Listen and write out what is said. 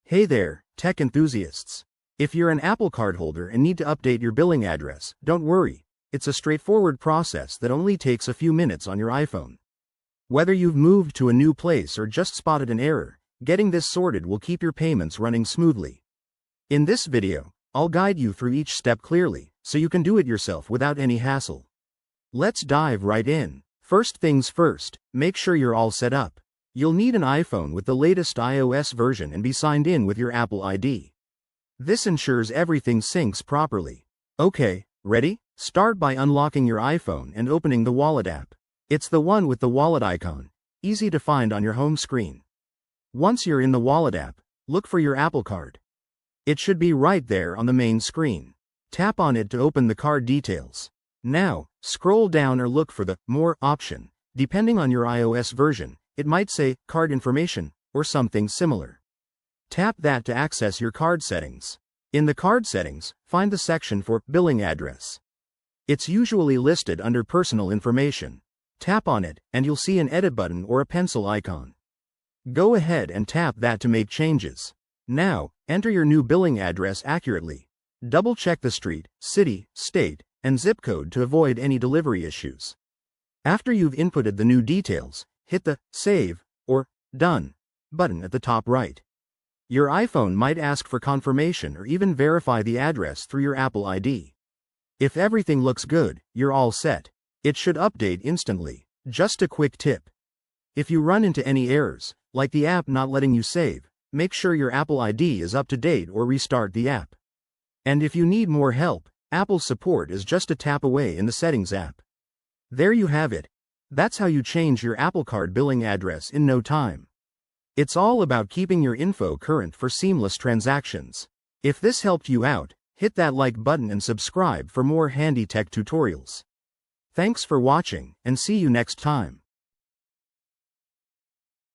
Hey there, tech enthusiasts. If you're an Apple Card holder and need to update your billing address, don't worry. It's a straightforward process that only takes a few minutes on your iPhone. Whether you've moved to a new place or just spotted an error, getting this sorted will keep your payments running smoothly. In this video, I'll guide you through each step clearly, so you can do it yourself without any hassle. Let's dive right in. First things first, make sure you're all set up. You'll need an iPhone with the latest iOS version and be signed in with your Apple ID. This ensures everything syncs properly. Okay, ready? Start by unlocking your iPhone and opening the Wallet app. It's the one with the wallet icon, easy to find on your home screen. Once you're in the Wallet app, look for your Apple Card. It should be right there on the main screen. Tap on it to open the card details. Now, scroll down or look for the More option. Depending on your iOS version, it might say Card Information or something similar. Tap that to access your card settings. In the card settings, find the section for Billing Address. It's usually listed under Personal Information. Tap on it, and you'll see an edit button or a pencil icon. Go ahead and tap that to make changes. Now, enter your new billing address accurately. Double-check the street, city, state, and zip code to avoid any delivery issues. After you've inputted the new details, hit the Save or Done button at the top right. Your iPhone might ask for confirmation or even verify the address through your Apple ID. If everything looks good, you're all set. It should update instantly. Just a quick tip. If you run into any errors, like the app not letting you save, make sure your Apple ID is up to date or restart the app. And if you need more help, Apple support is just a tap away in the Settings app. There you have it. That's how you change your Apple Card billing address in no time. It's all about keeping your info current for seamless transactions. If this helped you out, hit that like button and subscribe for more handy tech tutorials. Thanks for watching, and see you next time.